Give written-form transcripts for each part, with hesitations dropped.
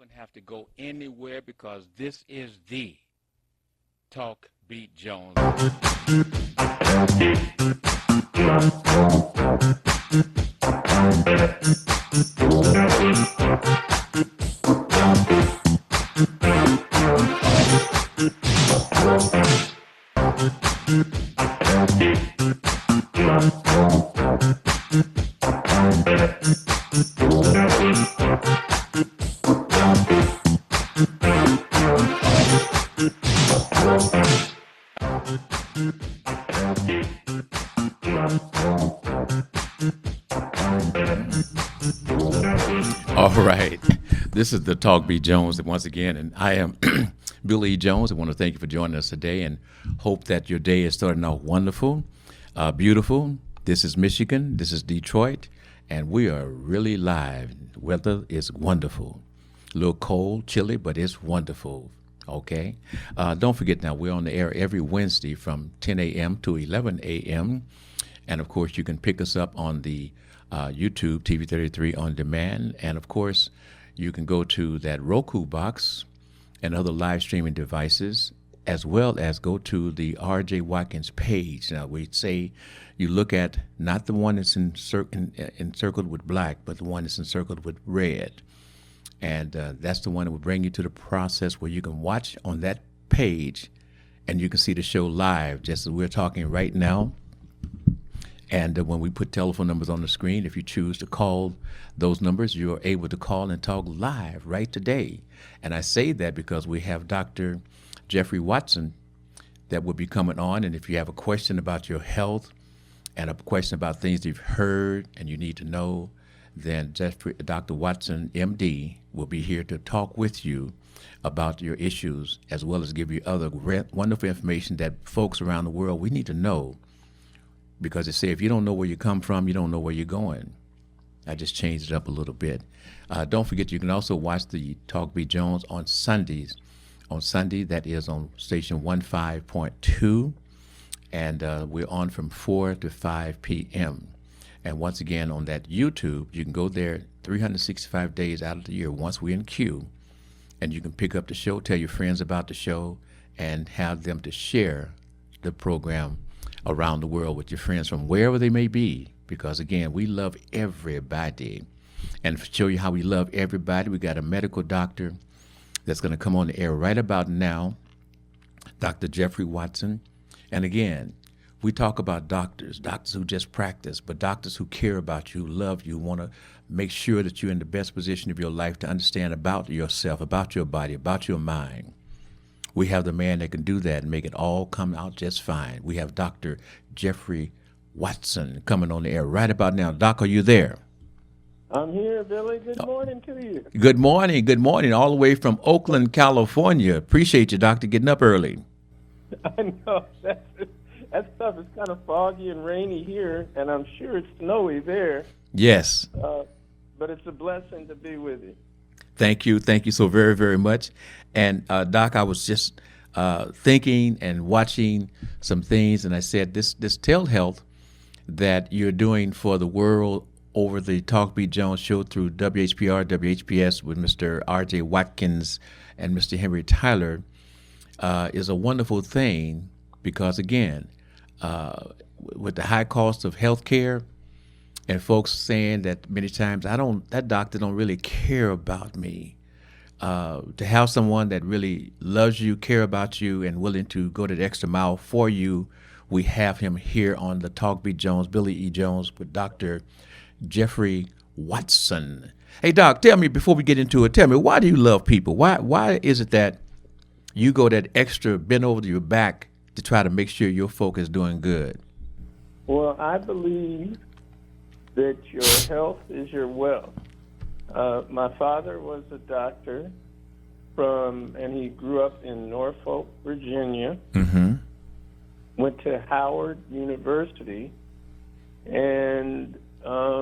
even have to go anywhere because this is the Talk Beat Jones. All right. This is the Talk Beat Jones once again, and I am Billy E. Jones. I want to thank you for joining us today and hope that your day is starting out wonderful, beautiful. This is Michigan. This is Detroit, and we are really live. Weather is wonderful. A little cold, chilly, but it's wonderful. Okay. Don't forget now, we're on the air every Wednesday from 10 a.m. to 11 a.m. And of course, you can pick us up on the YouTube TV33 on demand. And of course, you can go to that Roku box and other live streaming devices, as well as go to the R.J. Watkins page. Now, we say you look at not the one that's encircled with black, but the one that's encircled with red. And that's the one that will bring you to the process where you can watch on that page and you can see the show live, just as we're talking right now. And when we put telephone numbers on the screen, if you choose to call those numbers, you're able to call and talk live right today. And I say that because we have Dr. Jeffrey Watson that will be coming on. And if you have a question about your health and a question about things you've heard and you need to know, then Dr. Watson, MD, will be here to talk with you about your issues, as well as give you other wonderful information that folks around the world, we need to know. Because they say if you don't know where you come from, you don't know where you're going. I just changed it up a little bit. Don't forget, you can also watch the Talk Beat Jones on Sundays. On Sunday, that is on station 15.2, and we're on from 4 to 5 p.m. And once again, on that YouTube, you can go there 365 days out of the year once we're in queue, and you can pick up the show, tell your friends about the show, and have them to share the program around the world with your friends from wherever they may be. Because again, we love everybody. And to show you how we love everybody, we got a medical doctor that's going to come on the air right about now, Dr. Jeffrey Watson. And again, we talk about doctors who just practice, but doctors who care about you, love you, want to make sure that you're in the best position of your life to understand about yourself, about your body, about your mind. We have the man that can do that and make it all come out just fine. We have Dr. Jeffrey Watson coming on the air right about now. Doc, are you there? I'm here, Billy. Good morning to you. Good morning. Good morning. All the way from Oakland, California. Appreciate you, Doctor, getting up early. I know. That's tough. It's kind of foggy and rainy here, and I'm sure it's snowy there. Yes. But it's a blessing to be with you. Thank you. Thank you so very, very much. And Doc, I was just thinking and watching some things, and I said this telehealth that you're doing for the world over the Talk Beat Jones show through WHPR, WHPS with Mr. R.J. Watkins and Mr. Henry Tyler is a wonderful thing because, again, with the high cost of health care and folks saying that many times, that doctor don't really care about me. To have someone that really loves you, care about you, and willing to go the extra mile for you, we have him here on the Talk Beat Jones, Billy E. Jones, with Dr. Jeffrey Watson. Hey, Doc, tell me, before we get into it, tell me, why do you love people? Why is it that you go that extra bend over to your back to try to make sure your folk is doing good? Well, I believe that your health is your wealth. My father was a doctor and he grew up in Norfolk, Virginia, went to Howard University, and as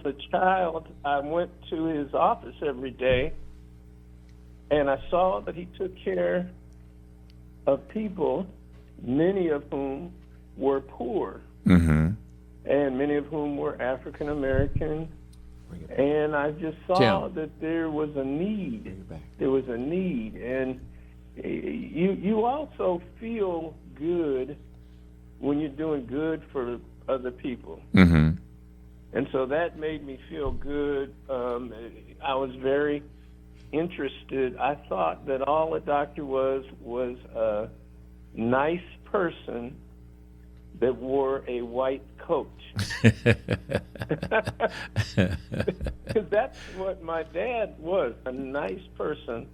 a child, I went to his office every day, and I saw that he took care of people, many of whom were poor. And many of whom were African American And I just saw Tim. that there was a need. Bring it back. There was a need, and you also feel good when you're doing good for other people. Mm-hmm. And so that made me feel good. I was very interested. I thought that all a doctor was a nice person that wore a white coat. Because that's what my dad was, a nice person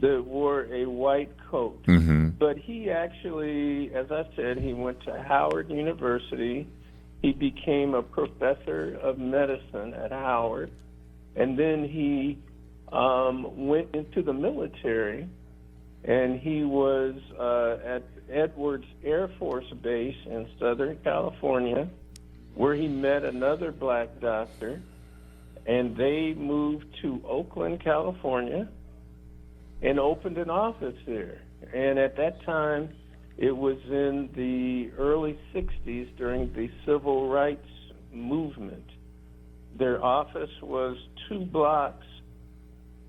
that wore a white coat. Mm-hmm. But he actually, as I said, he went to Howard University. He became a professor of medicine at Howard. And then he went into the military, and he was at Edwards Air Force Base in Southern California, where he met another black doctor, and they moved to Oakland, California, and opened an office there. And at that time, it was in the early 60s during the civil rights movement. Their office was 2 blocks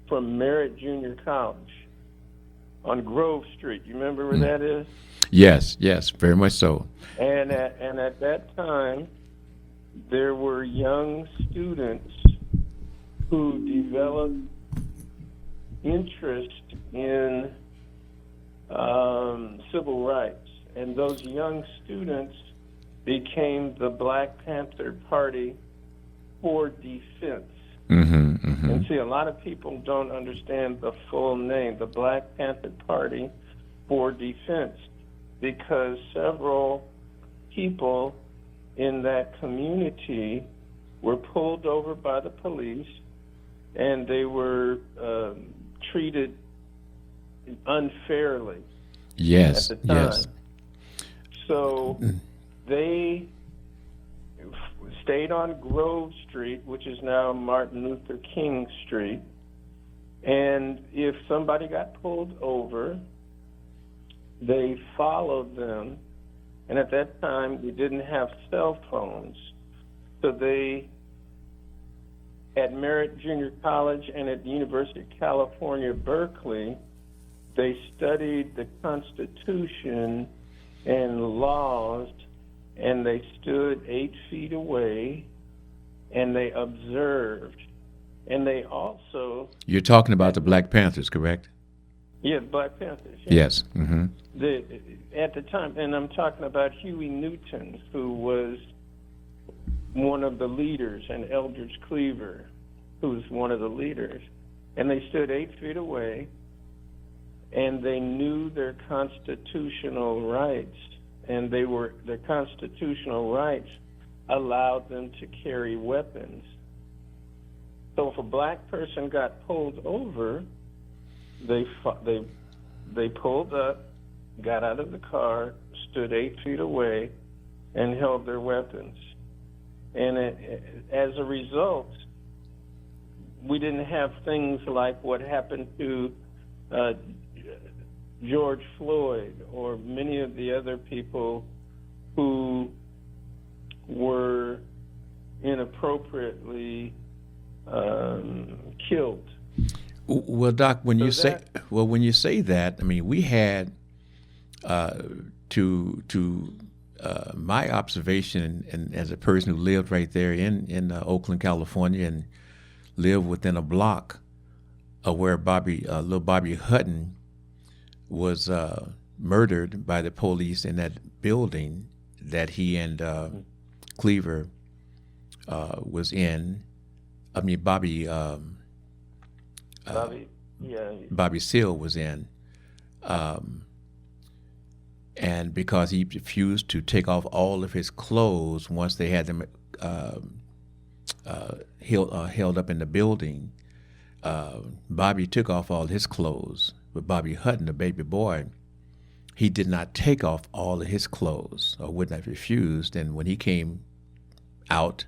from Merritt Junior College on Grove Street. You remember where that is? Yes, very much so. And at that time, there were young students who developed interest in civil rights. And those young students became the Black Panther Party for Defense. Mm-hmm, mm-hmm. And see, a lot of people don't understand the full name, the Black Panther Party for Defense, because several people in that community were pulled over by the police, and they were treated unfairly Yes, at the time. yes. So they stayed on Grove Street, which is now Martin Luther King Street, and if somebody got pulled over, they followed them. And at that time, we didn't have cell phones. So they, at Merritt Junior College and at the University of California, Berkeley, they studied the Constitution and laws, and they stood 8 feet away, and they observed. And they also... You're talking about the Black Panthers, correct? Yeah, Black Panthers. Yeah. Yes. Mm-hmm. At the time, and I'm talking about Huey Newton, who was one of the leaders, and Eldridge Cleaver, who was one of the leaders. And they stood 8 feet away, and they knew their constitutional rights, and their constitutional rights allowed them to carry weapons. So if a black person got pulled over, they pulled up, got out of the car, stood 8 feet away, and held their weapons. And as a result, we didn't have things like what happened to George Floyd or many of the other people who were inappropriately killed. Well, Doc, when you say that, I mean, we had my observation, and as a person who lived right there in Oakland, California, and lived within a block of where little Bobby Hutton was murdered by the police in that building that he and Cleaver was in. I mean, Bobby Seale was in, and because he refused to take off all of his clothes once they had them held up in the building, Bobby took off all his clothes. But Bobby Hutton, the baby boy, he did not take off all of his clothes, or would not refused. And when he came out,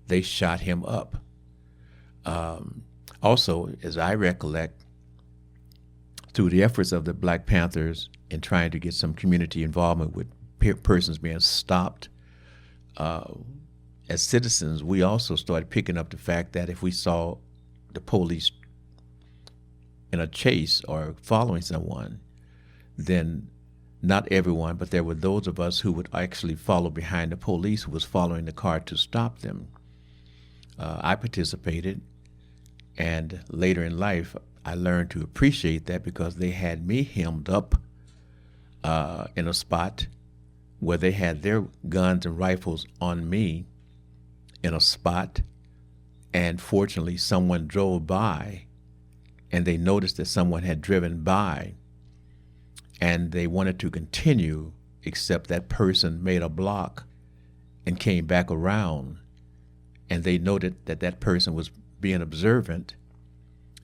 they shot him up. Also, as I recollect, through the efforts of the Black Panthers in trying to get some community involvement with persons being stopped as citizens, we also started picking up the fact that if we saw the police in a chase or following someone, then not everyone, but there were those of us who would actually follow behind the police who was following the car to stop them. I participated, and later in life, I learned to appreciate that because they had me hemmed up in a spot where they had their guns and rifles on me in a spot, and fortunately someone drove by and they noticed that someone had driven by and they wanted to continue, except that person made a block and came back around, and they noted that that person was being observant,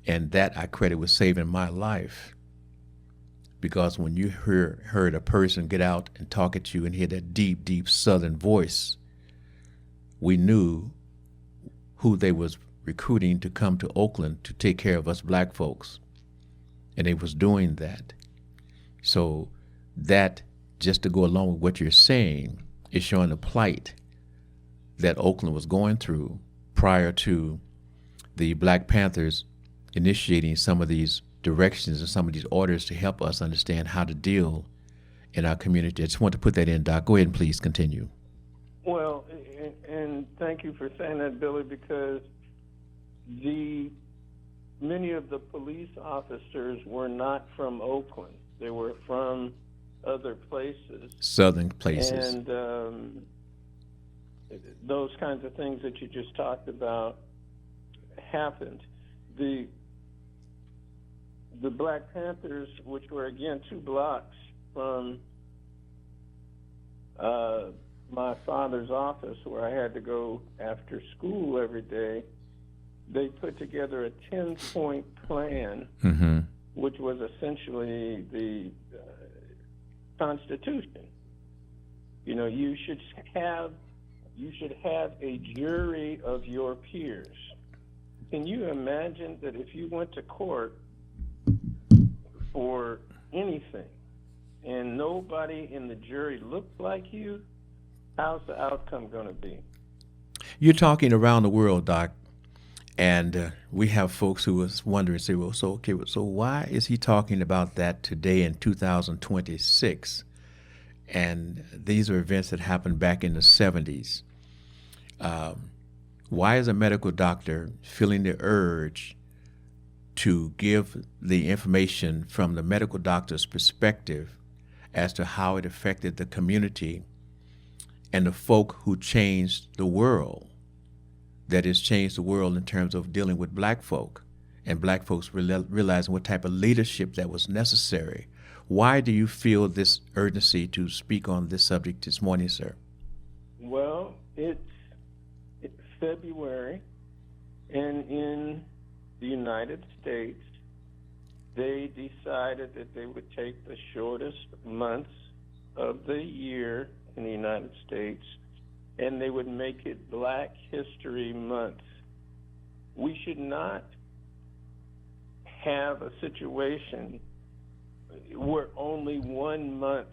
and that I credit with saving my life. Because when you heard a person get out and talk at you and hear that deep, deep Southern voice, we knew who they was recruiting to come to Oakland to take care of us black folks. And they was doing that. So that, just to go along with what you're saying, is showing the plight that Oakland was going through prior to the Black Panthers initiating some of these directions and some of these orders to help us understand how to deal in our community. I just want to put that in, Doc. Go ahead and please continue. Well, and thank you for saying that, Billy, because many of the police officers were not from Oakland. They were from other places. Southern places. And those kinds of things that you just talked about happened. The Black Panthers, which were, again, 2 blocks from my father's office where I had to go after school every day, they put together a 10-point plan, which was essentially the Constitution. You know, you should have a jury of your peers. Can you imagine that if you went to court for anything and nobody in the jury looked like you, how's the outcome going to be? You're talking around the world, Doc, and we have folks who was wondering, say, well, so why is he talking about that today in 2026? And these are events that happened back in the 70s. Why is a medical doctor feeling the urge to give the information from the medical doctor's perspective as to how it affected the community and the folk who changed the world? That is, changed the world in terms of dealing with black folk and black folks realizing what type of leadership that was necessary. Why do you feel this urgency to speak on this subject this morning, sir? Well, it's February, and in the United States, they decided that they would take the shortest months of the year in the United States, and they would make it Black History Month. We should not have a situation where only 1 month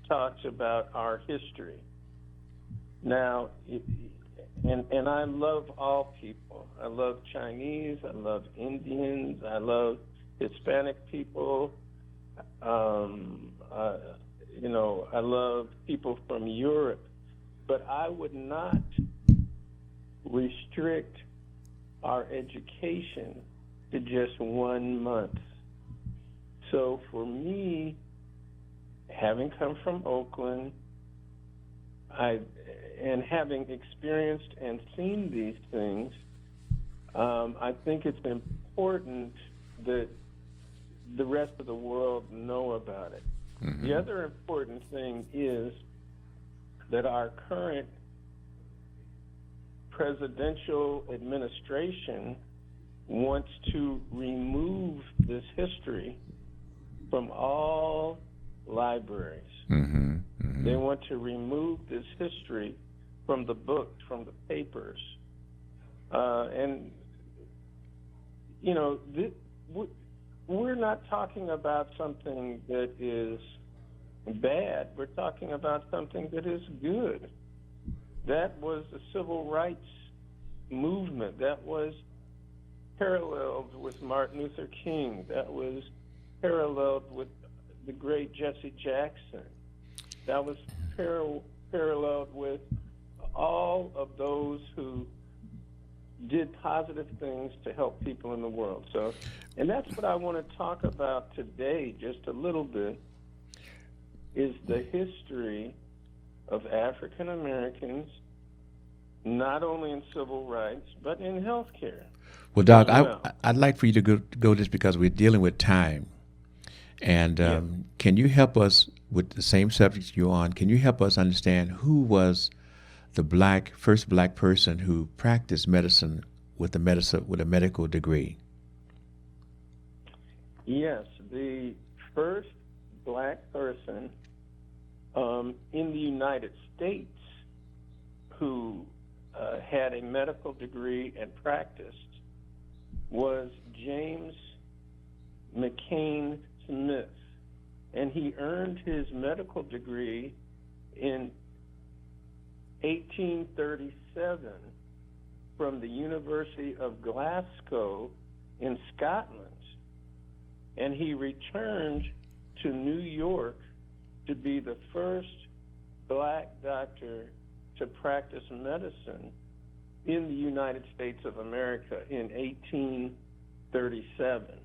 talks about our history. Now, and I love all people. I love Chinese, I love Indians, I love Hispanic people. I love people from Europe, but I would not restrict our education to just 1 month. So for me, having come from Oakland, and having experienced and seen these things, I think it's important that the rest of the world know about it. Mm-hmm. The other important thing is that our current presidential administration wants to remove this history from all libraries. Mm-hmm. Mm-hmm. They want to remove this history from the books, from the papers. We're not talking about something that is bad. We're talking about something that is good. That was the civil rights movement. That was paralleled with Martin Luther King. That was paralleled with the great Jesse Jackson. That was paralleled with all of those who did positive things to help people in the world. So, and that's what I want to talk about today, just a little bit, is the history of African Americans, not only in civil rights, but in healthcare. Well, Doc, Well. I'd like for you to go this because we're dealing with time. And Yeah. can you help us with the same subject you're on? Can you help us understand who was the first black person who practiced medicine with a medical degree? Yes, the first black person in the United States who had a medical degree and practiced was James McCain Smith, and he earned his medical degree in 1837 from the University of Glasgow in Scotland. And he returned to New York to be the first black doctor to practice medicine in the United States of America in 1837.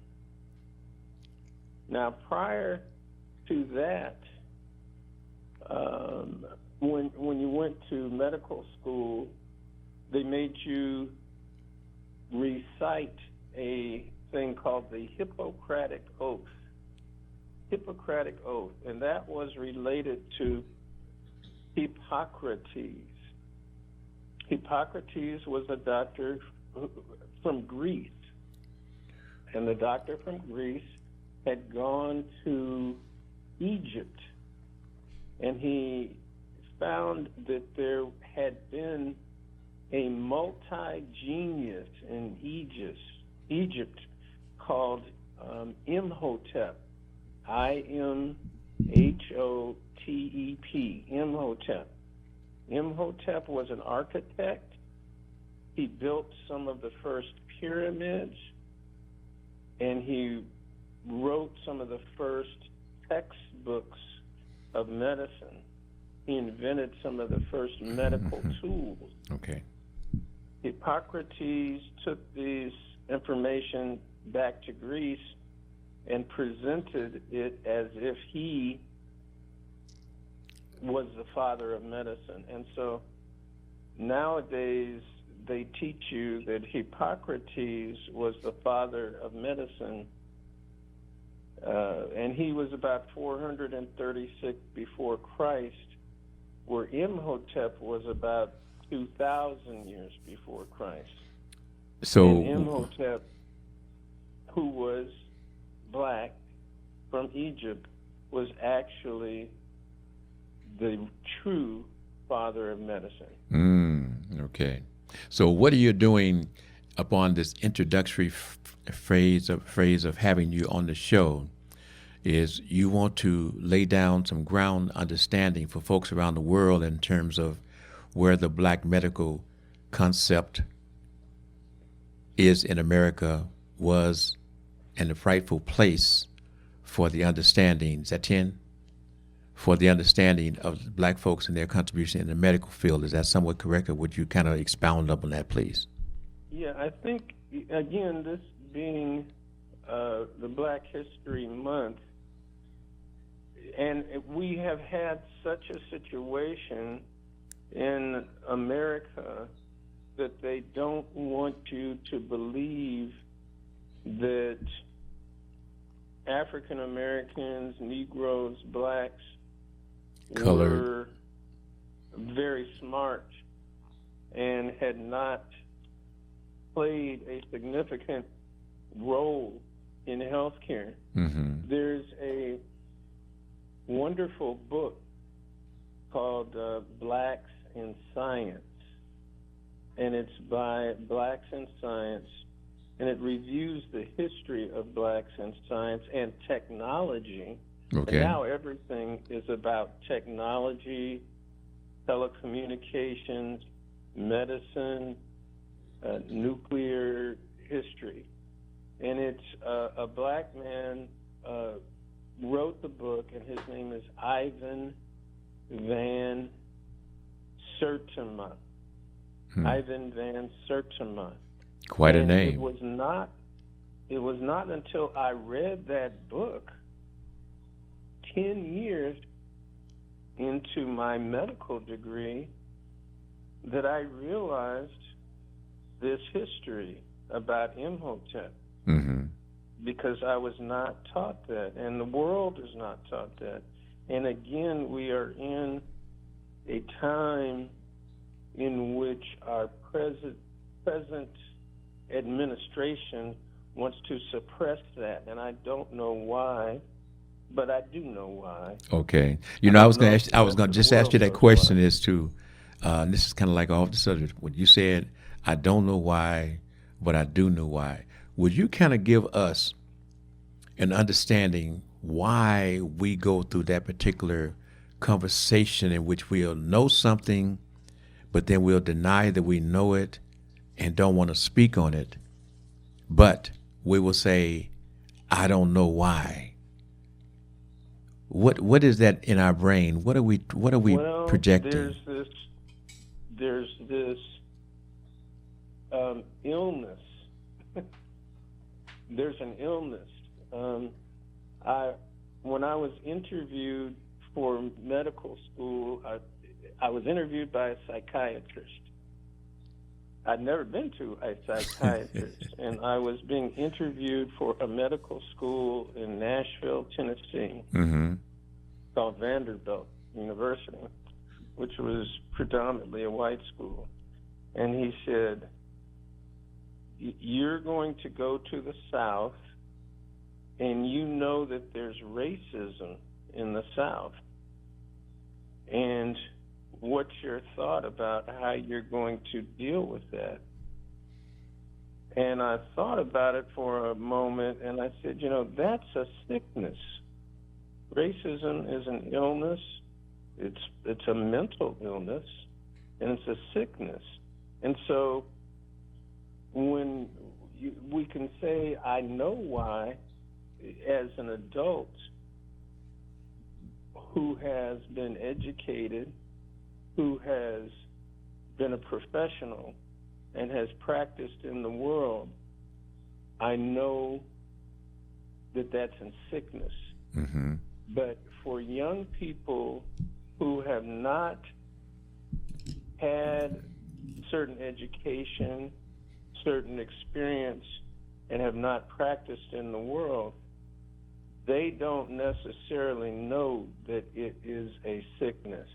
Now, prior to that, when you went to medical school, they made you recite a thing called the Hippocratic Oath. Hippocratic Oath, and that was related to Hippocrates. Hippocrates was a doctor from Greece, and the doctor from Greece had gone to Egypt, and he found that there had been a multi-genius in Egypt called Imhotep, I-M-H-O-T-E-P, Imhotep. Imhotep was an architect. He built some of the first pyramids, and he wrote some of the first textbooks of medicine. He invented some of the first medical tools. Okay. Hippocrates took this information back to Greece and presented it as if he was the father of medicine. And so nowadays they teach you that Hippocrates was the father of medicine, and he was about 436 before Christ, where Imhotep was about 2,000 years before Christ. So And Imhotep, who was black from Egypt, was actually the true father of medicine. Okay. So what are you doing upon this introductory phrase of having you on the show is you want to lay down some ground understanding for folks around the world in terms of where the black medical concept is in America, was, and the rightful place for the understanding, is that 10? For the understanding of black folks and their contribution in the medical field. Is that somewhat correct, or would you kind of expound up on that, please? Yeah, I think, again, this being the Black History Month, and we have had such a situation in America that they don't want you to believe that African Americans, Negroes, blacks Colored. were very smart and had not played a significant role in healthcare. Mm-hmm. There's a wonderful book called Blacks in Science, and it's by Blacks in Science, and it reviews the history of blacks in science and technology. Okay. And now everything is about technology telecommunications, medicine, nuclear history. And it's a black man wrote the book, and his name is Ivan Van Sertima. Ivan Van Sertima. Quite a And name. It was not until I read that book 10 years into my medical degree that I realized this history about Imhotep, because I was not taught that, and the world is not taught that. And again, we are in a time in which our present administration wants to suppress that, and I don't know why, but I do know why. Okay. You know, I was going to just ask you that question why. as to, and this is kind of like off the subject. When you said, I don't know why, but I do know why. Would you kind of give us an understanding why we go through that particular conversation in which we'll know something, but then we'll deny that we know it and don't want to speak on it, but we will say, I don't know why. What is that in our brain? What are we Well, projecting? There's this illness. There's an illness. When I was interviewed for medical school, I was interviewed by a psychiatrist. I'd never been to a psychiatrist, and I was being interviewed for a medical school in Nashville, Tennessee, called Vanderbilt University, which was predominantly a white school. And he said, you're going to go to the South, and you know that there's racism in the South. And what's your thought about how you're going to deal with that? And I thought about it for a moment, and I said, that's a sickness. Racism is an illness. It's a mental illness, and it's a sickness. And so when we can say, I know why, as an adult who has been educated, who has been a professional and has practiced in the world, I know that that's in sickness. But for young people who have not had certain education, certain experience, and have not practiced in the world, they don't necessarily know that it is a sickness.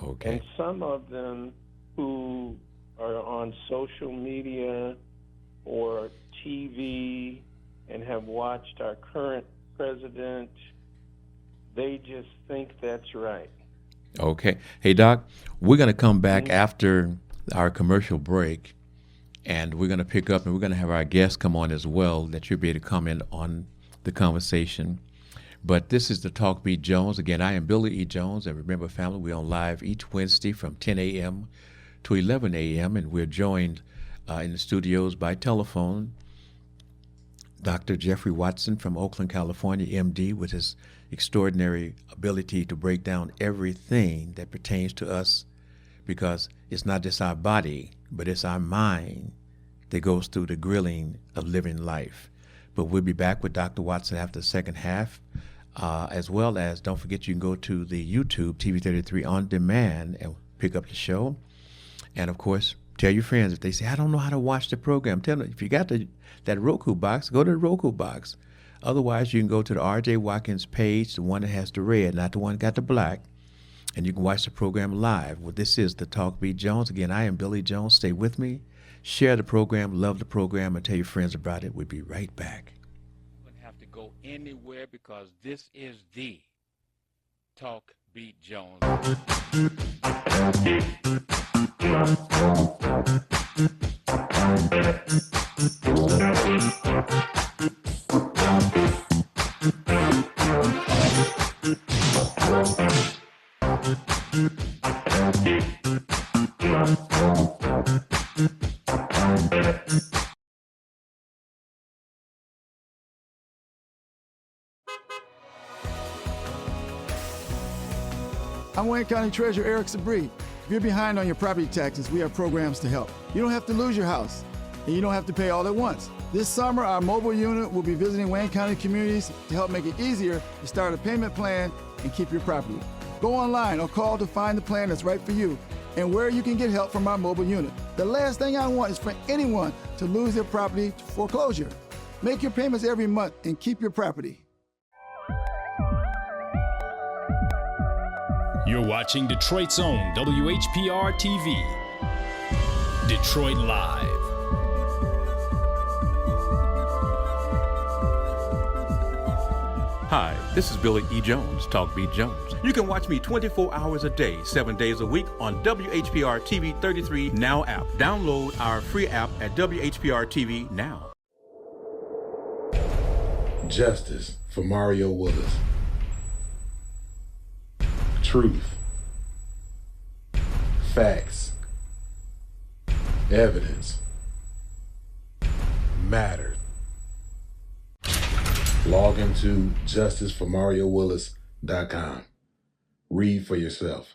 Okay. And some of them who are on social media or TV and have watched our current president, they just think that's right. Okay. Hey, Doc, we're going to come back after our commercial break, and we're going to pick up, and we're going to have our guests come on as well, that you'll be able to comment on the conversation. But this is the Talk Beat Jones. Again, I am Billy E. Jones, and remember, family, we're on live each Wednesday from 10 a.m. to 11 a.m., and we're joined in the studios by telephone Dr. Jeffrey Watson from Oakland, California, MD, with his extraordinary ability to break down everything that pertains to us, because it's not just our body, but it's our mind that goes through the grilling of living life. But we'll be back with Dr. Watson after the second half, as well as, don't forget, you can go to the YouTube TV33 on demand and pick up the show. And of course, tell your friends, if they say, I don't know how to watch the program, tell them, if you got that Roku box, go to the Roku box. Otherwise, you can go to the R.J. Watkins page, the one that has the red, not the one that got the black, and you can watch the program live. Well, this is the Talk Beat Jones. Again, I am Billy Jones. Stay with me. Share the program, love the program, and tell your friends about it. We'll be right back. You don't have to go anywhere, because this is the Talk Beat Jones. I'm Wayne County Treasurer Eric Sabri. If you're behind on your property taxes, we have programs to help. You don't have to lose your house, and you don't have to pay all at once. This summer, our mobile unit will be visiting Wayne County communities to help make it easier to start a payment plan and keep your property. Go online or call to find the plan that's right for you and where you can get help from our mobile unit. The last thing I want is for anyone to lose their property to foreclosure. Make your payments every month and keep your property. You're watching Detroit's own WHPR TV. Detroit Live. Hi, this is Billy E. Jones, Talk Beat Jones. You can watch me 24 hours a day, 7 days a week on WHPR TV 33 Now app. Download our free app at WHPR TV Now. Justice for Mario Willis. Truth. Facts. Evidence. Mattered. Log into justiceformariowillis.com. Read for yourself.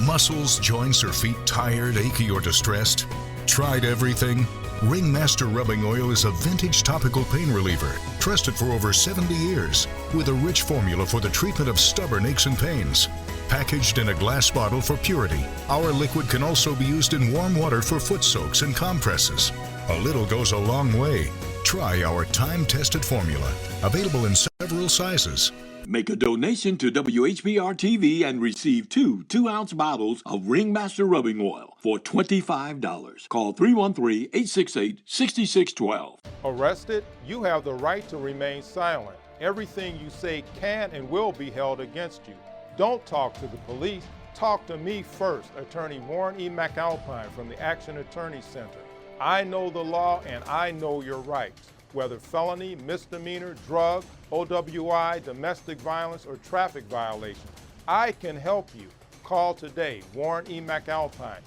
Muscles, joints, or feet tired, achy, or distressed? Tried everything? Ringmaster Rubbing Oil is a vintage topical pain reliever, trusted for over 70 years, with a rich formula for the treatment of stubborn aches and pains. Packaged in a glass bottle for purity, our liquid can also be used in warm water for foot soaks and compresses. A little goes a long way. Try our time-tested formula, available in several sizes. Make a donation to WHPR-TV and receive two 2-ounce bottles of Ringmaster Rubbing Oil for $25. Call 313-868-6612. Arrested? You have the right to remain silent. Everything you say can and will be held against you. Don't talk to the police. Talk to me first, Attorney Warren E. McAlpine from the Action Attorney Center. I know the law and I know your rights. Whether felony, misdemeanor, drug, OWI, domestic violence, or traffic violation, I can help you. Call today, Warren E. McAlpine,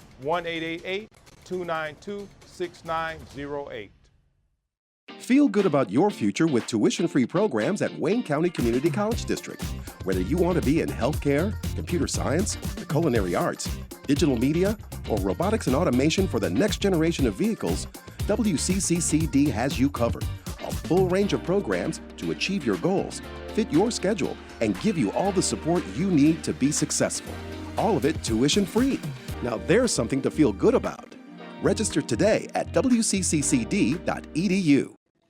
1-888-292-6908. Feel good about your future with tuition-free programs at Wayne County Community College District. Whether you want to be in healthcare, computer science, the culinary arts, digital media, or robotics and automation for the next generation of vehicles, WCCCD has you covered. A full range of programs to achieve your goals, fit your schedule, and give you all the support you need to be successful. All of it tuition-free. Now there's something to feel good about. Register today at wcccd.edu.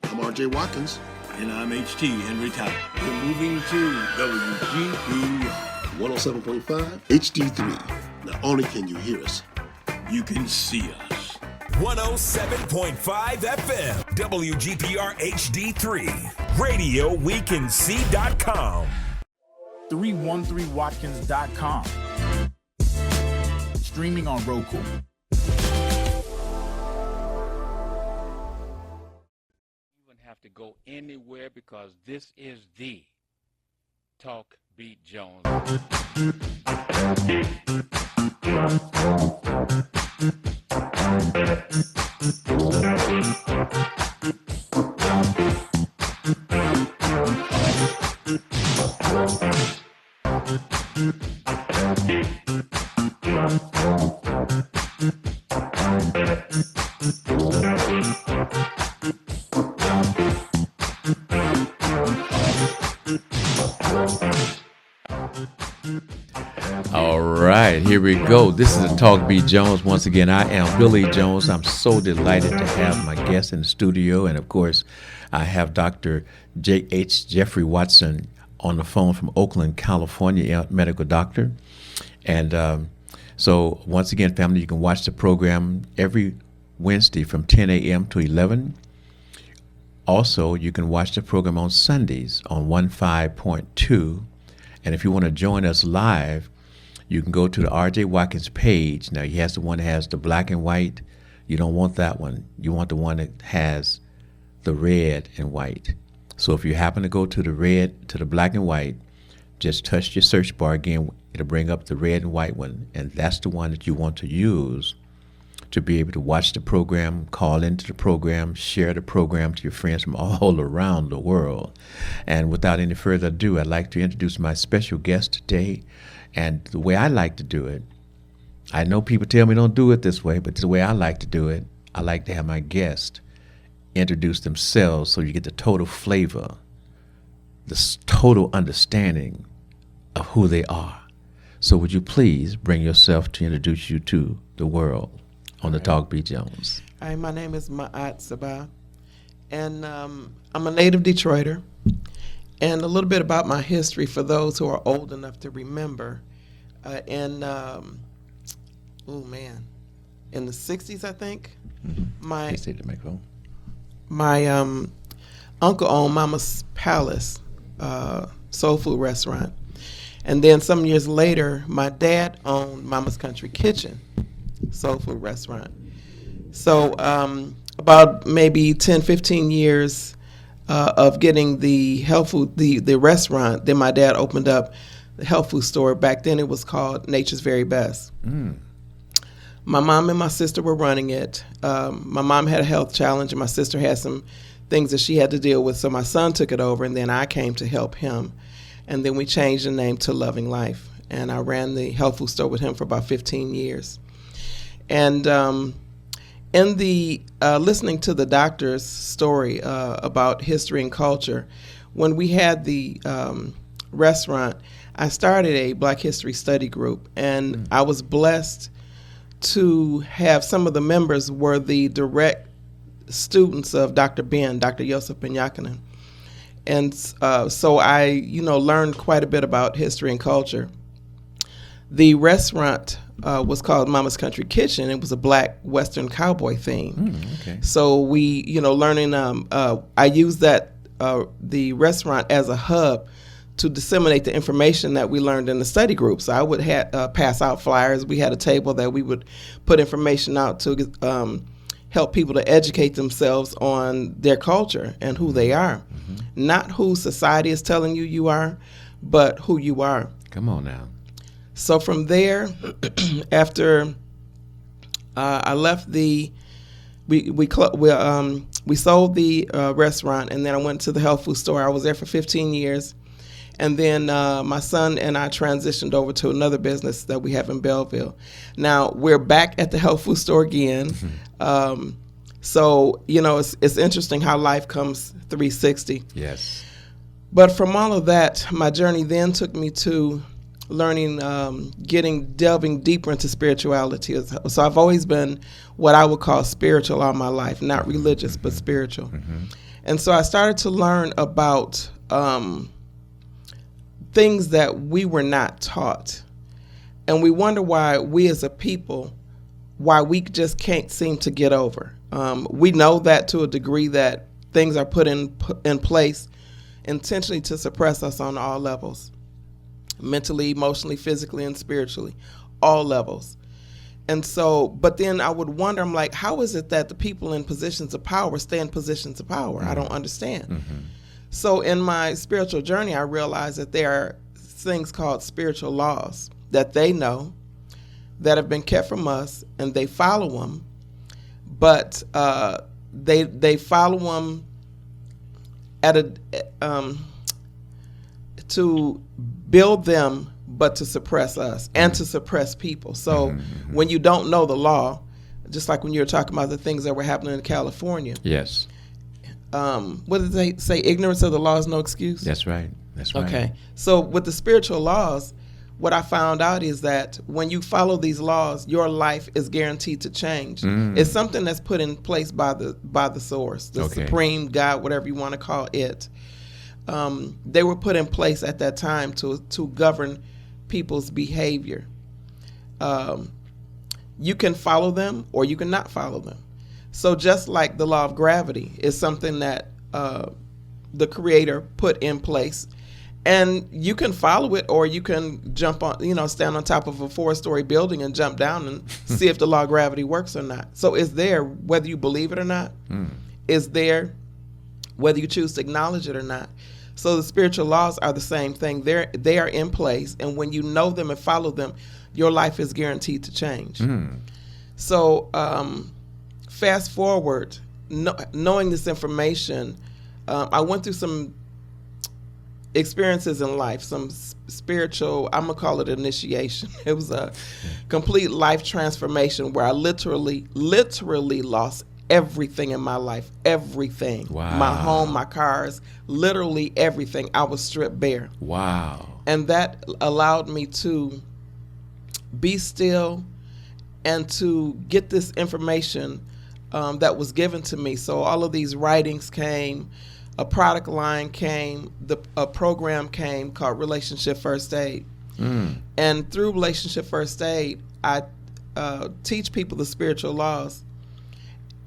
I'm R.J. Watkins. And I'm H.T. Henry Tyler. We're moving to WGPR 107.5 HD3. Not only can you hear us, you can see us. 107.5 FM, WGPR HD3, Radio We Can See.com. 313watkins.com. Streaming on Roku. Have to go anywhere because this is the Talk Beat Jones. All right, here we go. This is the Talk Beat Jones. Once again, I am Billy Jones. I'm so delighted to have my guest in the studio. And of course, I have Dr. J.H. Jeffrey Watson on the phone from Oakland, California, medical doctor. And so once again, family, you can watch the program every Wednesday from 10 a.m. to 11. Also, you can watch the program on Sundays on 15.2. And if you want to join us live, you can go to the R.J. Watkins page. Now, he has the one that has the black and white. You don't want that one. You want the one that has the red and white. So if you happen to go to the black and white, just touch your search bar again. It'll bring up the red and white one. And that's the one that you want to use to be able to watch the program, call into the program, share the program to your friends from all around the world. And without any further ado, I'd like to introduce my special guest today. And the way I like to do it, I know people tell me don't do it this way, but the way I like to do it, I like to have my guest introduce themselves so you get the total flavor, the total understanding of who they are. So would you please bring yourself to introduce you to the world on the Talk B. Jones? Hi, my name is Ma'at Sabah, and I'm a native Detroiter. And a little bit about my history for those who are old enough to remember. In the 60s, I think, my uncle owned Mama's Palace soul food restaurant. And then some years later, my dad owned Mama's Country Kitchen soul food restaurant. So about maybe 10, 15 years of getting the health food, the restaurant, then my dad opened up the health food store. Back then it was called Nature's Very Best. My mom and my sister were running it. My mom had a health challenge and my sister had some things that she had to deal with, so my son took it over and then I came to help him. And then we changed the name to Loving Life. And I ran the health food store with him for about 15 years. And in the listening to the doctor's story about history and culture, when we had the restaurant, I started a Black History Study Group, and I was blessed to have some of the members were the direct students of Dr. Joseph Ben Yakinen. And so I, learned quite a bit about history and culture. The restaurant was called Mama's Country Kitchen. It was a Black Western cowboy theme. Okay. So we, learning, I used that, the restaurant as a hub to disseminate the information that we learned in the study group. So I would pass out flyers. We had a table that we would put information out to help people to educate themselves on their culture and who they are. Not who society is telling you are, but who you are. Come on now. So from there, after I left we sold the restaurant, and then I went to the health food store. I was there for 15 years. And then my son and I transitioned over to another business that we have in Belleville. Now, we're back at the health food store again. So, it's interesting how life comes 360. Yes. But from all of that, my journey then took me to learning, delving deeper into spirituality. So I've always been what I would call spiritual all my life, not religious, but spiritual. And so I started to learn about things that we were not taught. And we wonder why we as a people, why we just can't seem to get over. We know that to a degree that things are put in place intentionally to suppress us on all levels. Mentally, emotionally, physically, and spiritually, all levels. And so, but then I would wonder, I'm like, how is it that the people in positions of power stay in positions of power? I don't understand. So in my spiritual journey, I realized that there are things called spiritual laws that they know that have been kept from us, and they follow them, but they follow them at to build them, but to suppress us and to suppress people. So when you don't know the law, just like when you were talking about the things that were happening in California. Yes. What did they say? Ignorance of the law is no excuse? That's right. That's right. Okay. So with the spiritual laws, what I found out is that when you follow these laws, your life is guaranteed to change. It's something that's put in place by the source, the supreme God, whatever you want to call it. They were put in place at that time to govern people's behavior. You can follow them or you can not follow them. So just like the law of gravity is something that the Creator put in place, and you can follow it or you can jump on, stand on top of a 4-story building and jump down and see if the law of gravity works or not. So it's there whether you believe it or not. It's there whether you choose to acknowledge it or not. So the spiritual laws are the same thing. They are in place, and when you know them and follow them, your life is guaranteed to change. So fast forward, knowing this information, I went through some experiences in life, some spiritual, I'm going to call it initiation. It was a complete life transformation where I literally lost everything in my life, everything. Wow. My home, my cars, literally everything. I was stripped bare. Wow. And that allowed me to be still and to get this information that was given to me. So all of these writings came, a product line came, a program came called Relationship First Aid. And through Relationship First Aid, I teach people the spiritual laws.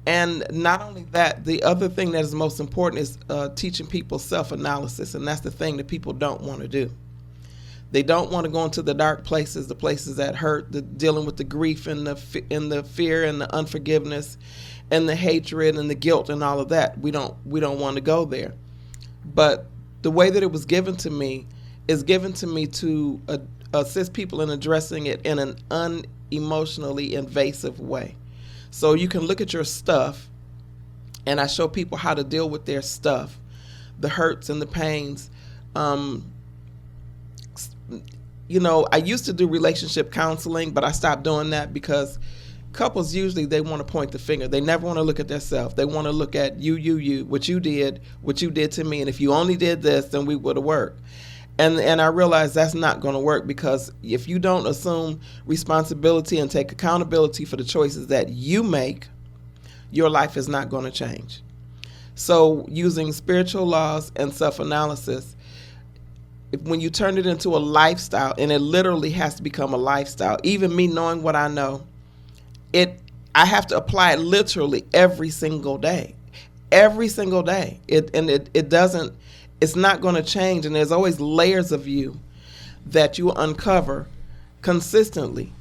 And not only that, the other thing that is most important is teaching people self-analysis, and that's the thing that people don't want to do. They don't want to go into the dark places, the places that hurt, dealing with the grief and the fear and the unforgiveness and the hatred and the guilt and all of that. We don't want to go there. But the way that it was given to me is given to me to assist people in addressing it in an unemotionally invasive way. So you can look at your stuff, and I show people how to deal with their stuff, the hurts and the pains. You know, I used to do relationship counseling, but I stopped doing that because couples usually, they want to point the finger. They never want to look at themselves. They want to look at you, what you did to me, and if you only did this, then we would have worked. And I realized that's not going to work, because if you don't assume responsibility and take accountability for the choices that you make, your life is not going to change. So using spiritual laws and self-analysis, when you turn it into a lifestyle, and it literally has to become a lifestyle, even me knowing what I know, I have to apply it literally every single day. Every single day. It's not going to change, and there's always layers of you that you uncover consistently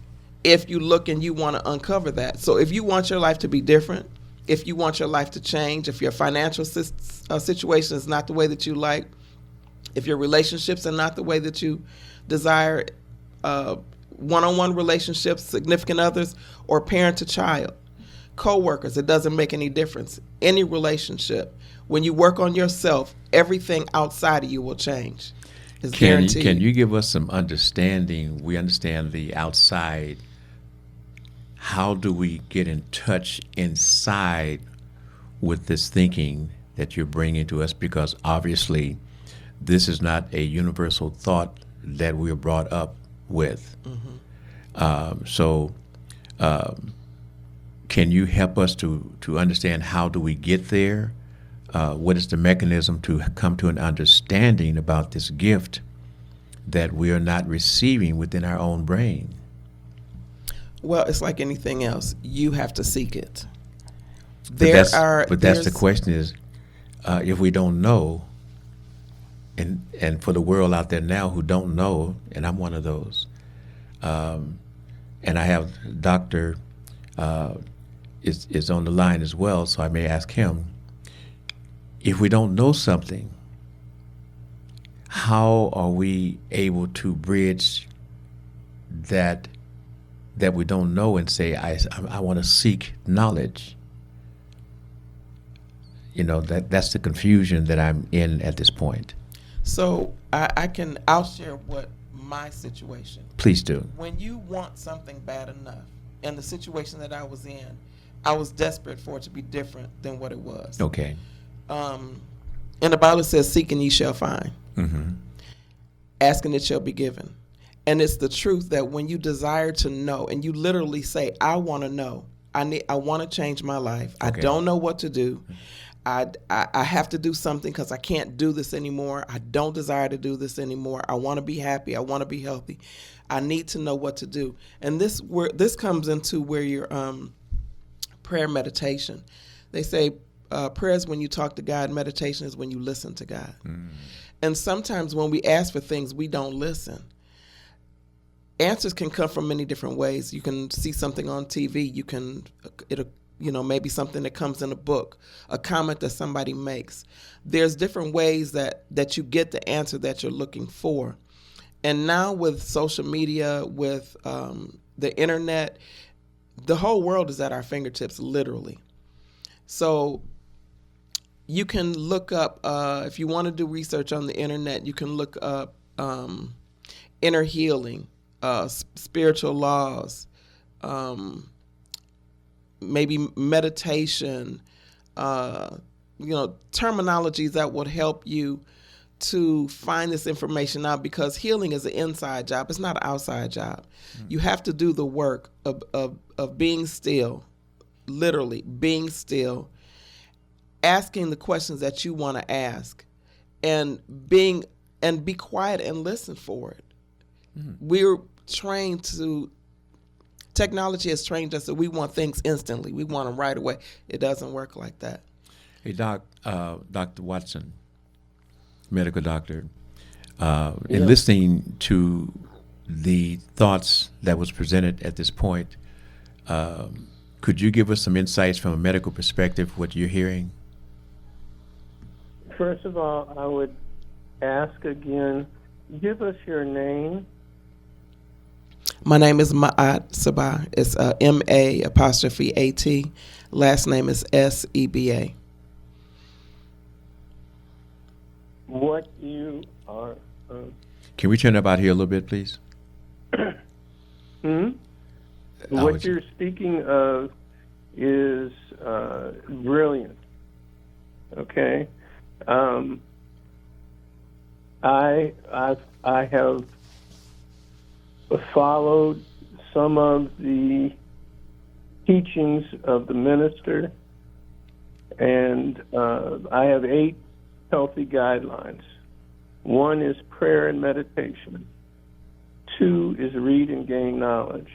if you look and you want to uncover that. So if you want your life to be different, if you want your life to change, if your financial situation is not the way that you like, if your relationships are not the way that you desire, one-on-one relationships, significant others, or parent to child, co-workers, it doesn't make any difference. Any relationship, when you work on yourself, everything outside of you will change. It's guaranteed. Can you give us some understanding? We understand the outside. How do we get in touch inside with this thinking that you're bringing to us? Because obviously, this is not a universal thought that we're brought up with. Can you help us to understand how do we get there? What is the mechanism to come to an understanding about this gift that we are not receiving within our own brain? Well, it's like anything else. You have to seek it. That's the question is, if we don't know, and for the world out there now who don't know, and I'm one of those, and I have Dr. is on the line as well, so I may ask him, if we don't know something, how are we able to bridge that we don't know and say, I want to seek knowledge? You know, that's the confusion that I'm in at this point. So I'll share what my situation. Please do. When you want something bad enough, and the situation that I was in, I was desperate for it to be different than what it was. Okay. And the Bible says, seek and ye shall find. Ask and it shall be given. And it's the truth that when you desire to know, and you literally say, I want to know, I want to change my life. Okay. I don't know what to do. I have to do something because I can't do this anymore. I don't desire to do this anymore. I want to be happy. I want to be healthy. I need to know what to do. And this comes into where your prayer meditation. They say prayer is when you talk to God. Meditation is when you listen to God. And sometimes when we ask for things, we don't listen. Answers can come from many different ways. You can see something on TV. Maybe something that comes in a book, a comment that somebody makes. There's different ways that you get the answer that you're looking for. And now with social media, with the internet, the whole world is at our fingertips, literally. So you can look up, if you want to do research on the internet, you can look up inner healing, spiritual laws, maybe meditation, terminologies that would help you to find this information out, because healing is an inside job. It's not an outside job. You have to do the work of being still, literally being still, asking the questions that you want to ask, and be quiet and listen for it. We're trained to, technology has trained us that we want things instantly. We want them right away. It doesn't work like that. Hey, Dr. Watson, medical doctor, in listening to the thoughts that was presented at this point, could you give us some insights from a medical perspective, what you're hearing? First of all, I would ask again, give us your name. My name is Ma'at Sabah. It's M-A''AT. Last name is S-E-B-A. What you are... Can we turn up out here a little bit, please? What you're speaking of is brilliant. Okay? I have followed some of the teachings of the minister, and I have 8 healthy guidelines. 1 is prayer and meditation. 2 is read and gain knowledge.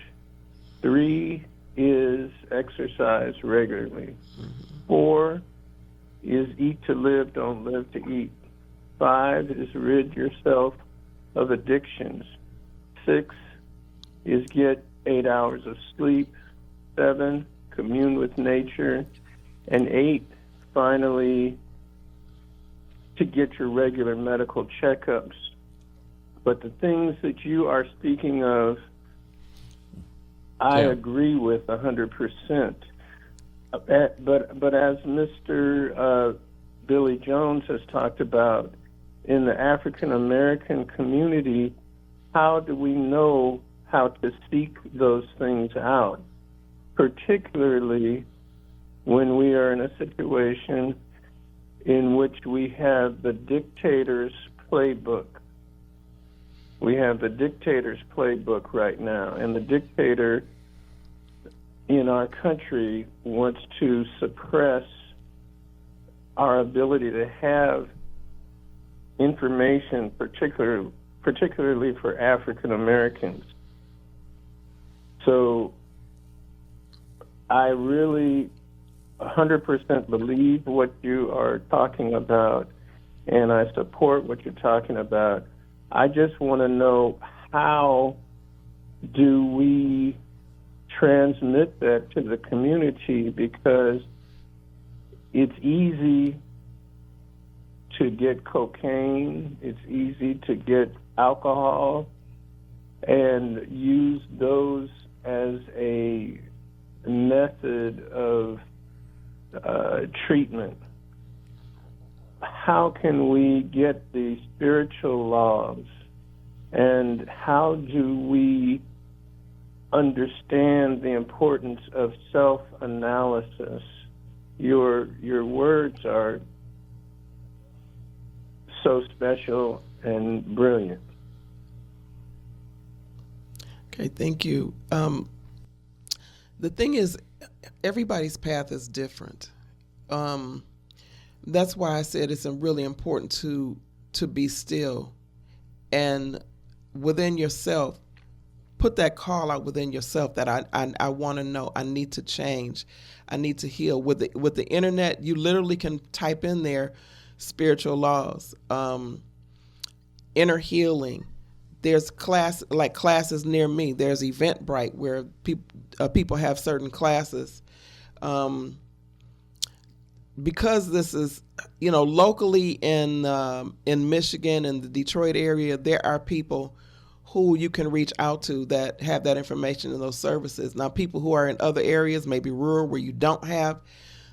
3 is exercise regularly. 4 is eat to live, don't live to eat. 5 is rid yourself of addictions. 6 is get 8 hours of sleep. 7, commune with nature. And 8, finally, to get your regular medical checkups. But the things that you are speaking of, I agree with 100%. But as Mr. Billy Jones has talked about, in the African American community, how do we know how to seek those things out, particularly when we are in a situation in which we have the dictator's playbook? We have the dictator's playbook right now, and the dictator in our country wants to suppress our ability to have information, particularly for African Americans. So I really 100% believe what you are talking about, and I support what you're talking about. I just want to know, how do we transmit that to the community? Because it's easy to get cocaine, it's easy to get alcohol, and use those as a method of treatment. How can we get the spiritual laws, and how do we understand the importance of self-analysis? Your words are so special and brilliant. Okay, thank you. The thing is, everybody's path is different. That's why I said it's really important to be still, and within yourself, put that call out within yourself that I want to know, I need to change, I need to heal. With the internet, you literally can type in there spiritual laws, inner healing. There's classes near me. There's Eventbrite where people have certain classes. Because this is, locally in Michigan and the Detroit area, there are people who you can reach out to that have that information and those services. Now, people who are in other areas, maybe rural, where you don't have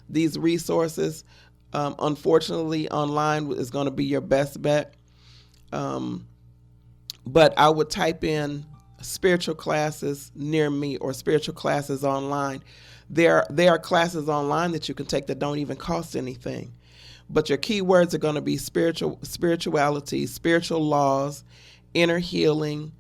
these resources, unfortunately, online is going to be your best bet. But I would type in spiritual classes near me or spiritual classes online. There are classes online that you can take that don't even cost anything. But your keywords are going to be spirituality, spiritual laws, inner healing,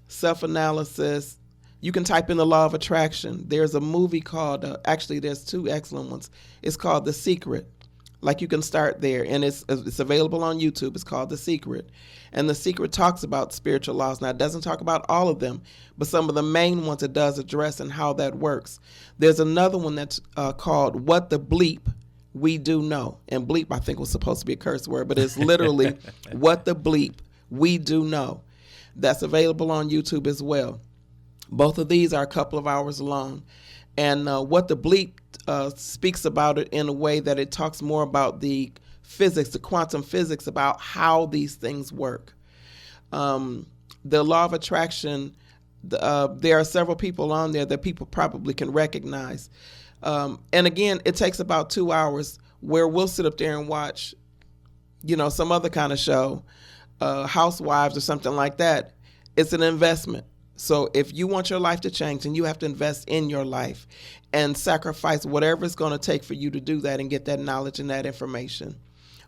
self-analysis. You can type in the law of attraction. There's a movie called, actually there's two excellent ones. It's called The Secret. Like, you can start there, and it's available on YouTube. It's called The Secret. And The Secret talks about spiritual laws. Now, it doesn't talk about all of them, but some of the main ones it does address and how that works. There's another one that's called What the Bleep We Do Know. And bleep, I think, was supposed to be a curse word, but it's literally What the Bleep We Do Know. That's available on YouTube as well. Both of these are a couple of hours long. And What the Bleep speaks about it in a way that it talks more about the physics, the quantum physics, about how these things work. The law of attraction, there are several people on there that people probably can recognize. And again, it takes about 2 hours, where we'll sit up there and watch, some other kind of show, Housewives or something like that. It's an investment. So if you want your life to change, then you have to invest in your life and sacrifice whatever it's going to take for you to do that and get that knowledge and that information.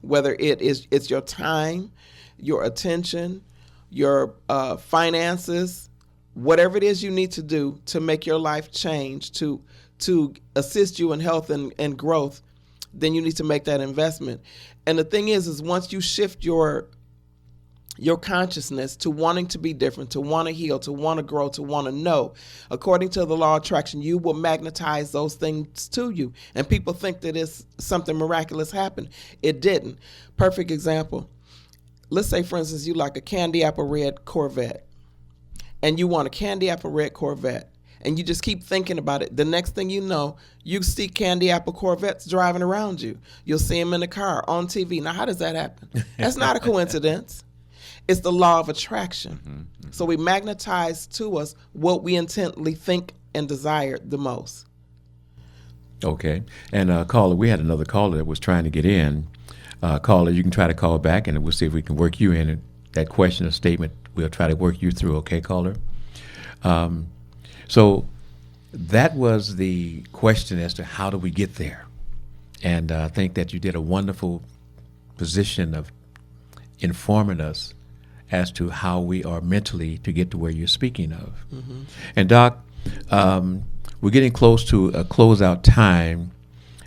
Whether it's your time, your attention, your finances, whatever it is you need to do to make your life change, to assist you in health and growth, then you need to make that investment. And the thing is once you shift your consciousness to wanting to be different, to want to heal, to want to grow, to want to know, according to the law of attraction, you will magnetize those things to you. And people think that it's something miraculous happened. It didn't. Perfect example. Let's say, for instance, you like a candy apple red Corvette, and you want a candy apple red Corvette, and you just keep thinking about it. The next thing you know, you see candy apple Corvettes driving around you. You'll see them in the car, on TV. Now, how does that happen? That's not a coincidence. It's the law of attraction. Mm-hmm. So we magnetize to us what we intently think and desire the most. Okay. And caller, we had another caller that was trying to get in. Caller, you can try to call back, and we'll see if we can work you in. That question or statement, we'll try to work you through. Okay, caller? So that was the question as to how do we get there. And I think that you did a wonderful position of informing us as to how we are mentally to get to where you're speaking of. Mm-hmm. And Doc, we're getting close to a closeout time.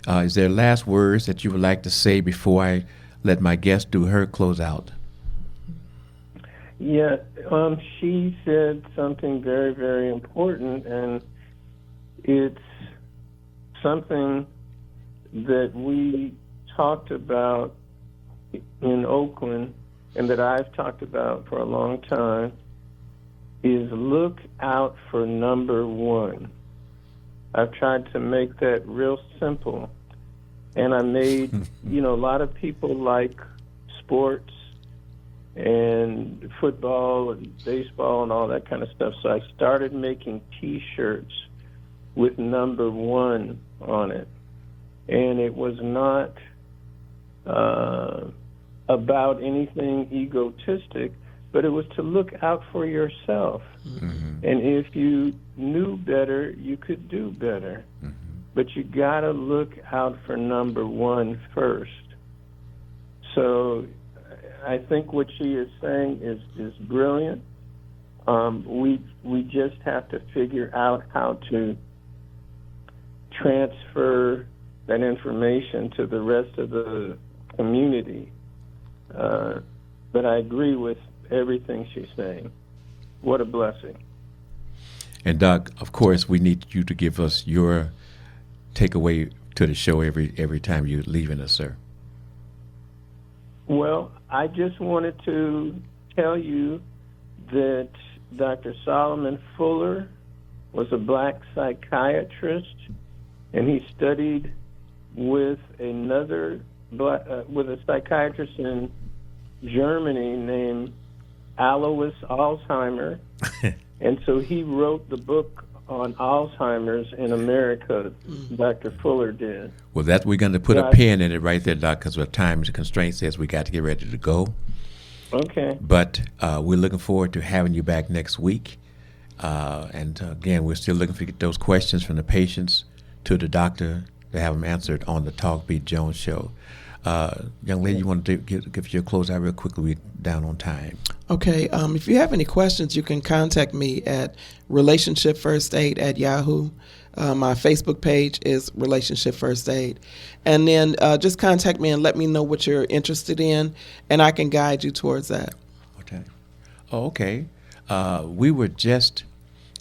Is there last words that you would like to say before I let my guest do her closeout? Yeah, she said something very, very important, and it's something that we talked about in Oakland and that I've talked about for a long time, is look out for number one. I've tried to make that real simple, and I made, a lot of people like sports and football and baseball and all that kind of stuff, so I started making T-shirts with number one on it, and it was not about anything egotistic, but it was to look out for yourself. Mm-hmm. And if you knew better, you could do better. Mm-hmm. But you got to look out for number one first. So I think what she is saying is brilliant. We just have to figure out how to transfer that information to the rest of the community. But I agree with everything she's saying. What a blessing. And Doc, of course, we need you to give us your takeaway to the show every time you're leaving us, sir. Well, I just wanted to tell you that Dr. Solomon Fuller was a black psychiatrist, and he studied with with a psychiatrist in Germany named Alois Alzheimer. And so he wrote the book on Alzheimer's in America, Dr. Fuller did. Well, that we're going to put a pin in it right there, Doc, because our time constraint says we got to get ready to go. Okay. But we're looking forward to having you back next week. And again, we're still looking for those questions from the patients to the doctor to have them answered on the Talk Beat Jones show. Young lady, you want to give your close out real quickly? We're down on time. Okay. If you have any questions, you can contact me at relationshipfirstaid@yahoo. My Facebook page is Relationship First Aid. And then just contact me and let me know what you're interested in, and I can guide you towards that. Okay. Oh, okay. We were just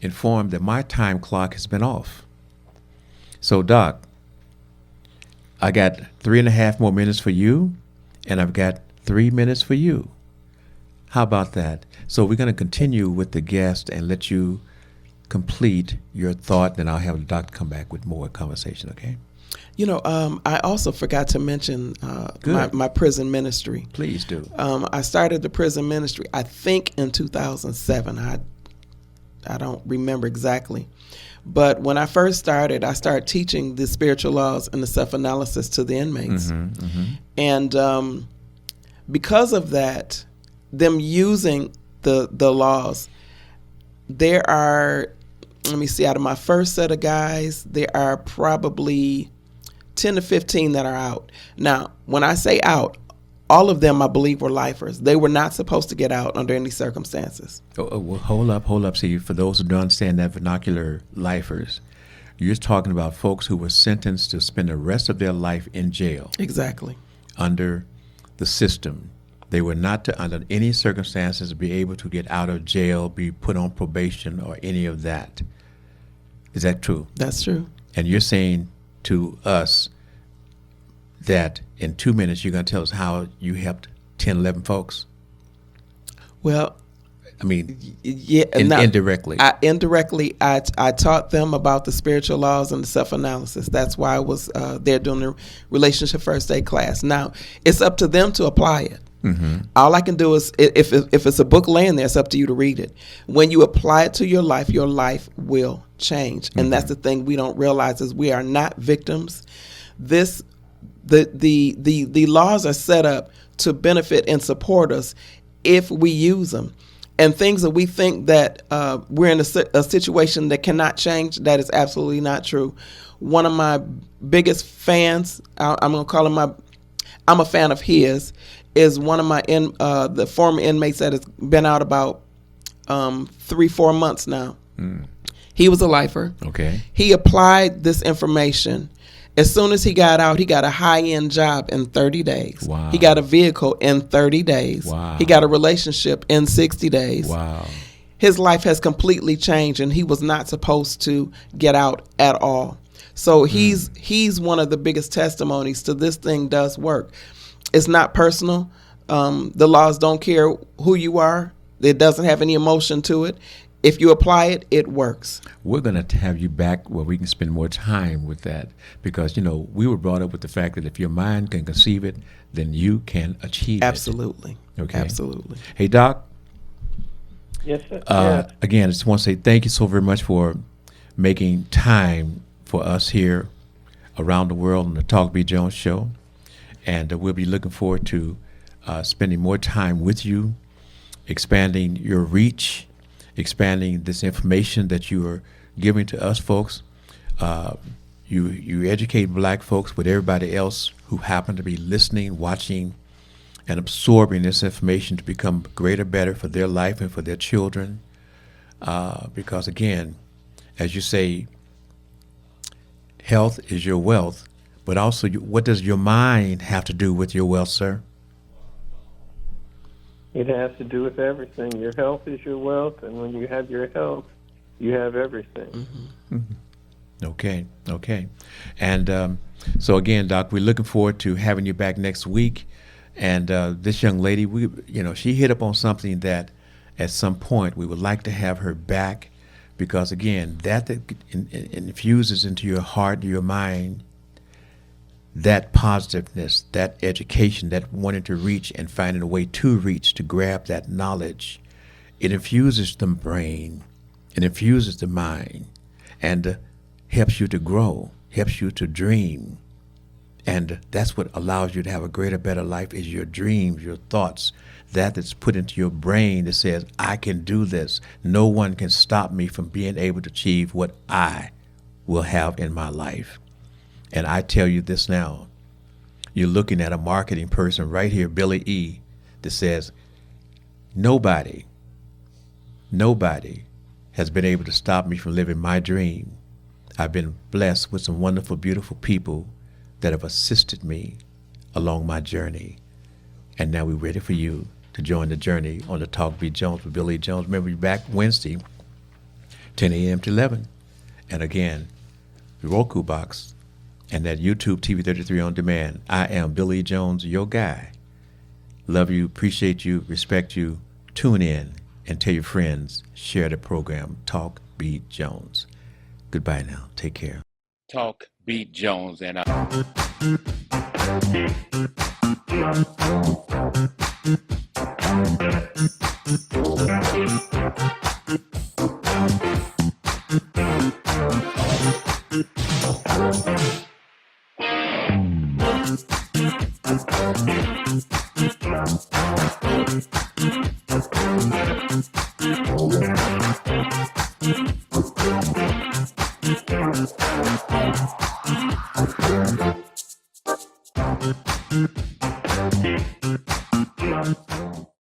informed that my time clock has been off. So, Doc, I got 3.5 more minutes for you, and I've got 3 minutes for you. How about that? So we're going to continue with the guest and let you complete your thought, then I'll have the doctor come back with more conversation, okay? You know, I also forgot to mention my prison ministry. Please do. I started the prison ministry, I think, in 2007. I don't remember exactly. But when I first started, I started teaching the spiritual laws and the self-analysis to the inmates. And because of that, them using the laws, there are, let me see, out of my first set of guys, there are probably 10 to 15 that are out. Now, when I say out, all of them, I believe, were lifers. They were not supposed to get out under any circumstances. Well, hold up. See, for those who don't understand that vernacular, lifers, you're just talking about folks who were sentenced to spend the rest of their life in jail. Exactly. Under the system. They were not to, under any circumstances, be able to get out of jail, be put on probation, or any of that. Is that true? That's true. And you're saying to us that in 2 minutes you're going to tell us how you helped 10, 11 folks? Well, I mean, yeah, indirectly. I taught them about the spiritual laws and the self-analysis. That's why I was there doing the Relationship First Aid class. Now, it's up to them to apply it. All I can do is, if it's a book laying there, it's up to you to read it. When you apply it to your life will change. And that's the thing we don't realize is we are not victims. The laws are set up to benefit and support us if we use them. And things that we think that we're in a situation that cannot change, that is absolutely not true. One of my biggest fans, I'm going to call him I'm a fan of his, is one of my the former inmates that has been out about 3-4 months now. He was a lifer. Okay. He applied this information. As soon as he got out, he got a high-end job in 30 days. Wow. He got a vehicle in 30 days. Wow. He got a relationship in 60 days. Wow. His life has completely changed, and he was not supposed to get out at all. So he's one of the biggest testimonies to this thing does work. It's not personal. The laws don't care who you are. It doesn't have any emotion to it. If you apply it, it works. We're going to have you back where we can spend more time with that because, you know, we were brought up with the fact that if your mind can conceive it, then you can achieve Absolutely. it. Okay. Absolutely. Hey, Doc. Yes, sir. Again, I just want to say thank you so very much for making time for us here around the world on the Talk Beat Jones show. And we'll be looking forward to spending more time with you, expanding your reach, expanding this information that you are giving to us folks. You educate black folks with everybody else who happen to be listening, watching, and absorbing this information to become greater, better for their life and for their children. Because again, as you say, health is your wealth, but also what does your mind have to do with your wealth, sir? It has to do with everything. Your health is your wealth, and when you have your health, you have everything. Okay. And so again, Doc, we're looking forward to having you back next week. And this young lady, she hit up on something that at some point we would like to have her back because, again, that infuses into your heart, your mind, that positiveness, that education, that wanting to reach and finding a way to reach, to grab that knowledge It infuses the brain, it infuses the mind, and helps you to grow, helps you to dream. And that's what allows you to have a greater, better life is your dreams, your thoughts, that's put into your brain that says, I can do this. No one can stop me from being able to achieve what I will have in my life. And I tell you this now, you're looking at a marketing person right here, Billy E., that says, nobody has been able to stop me from living my dream. I've been blessed with some wonderful, beautiful people that have assisted me along my journey. And now we're ready for you to join the journey on the Talk Beat Jones with Billy Jones. Remember, we're back Wednesday, 10 a.m. to 11. And again, the Roku box and that YouTube TV 33 on demand. I am Billy Jones, your guy. Love you, appreciate you, respect you. Tune in and tell your friends, share the program, Talk Beat Jones. Goodbye now. Take care. Talk Beat Jones and I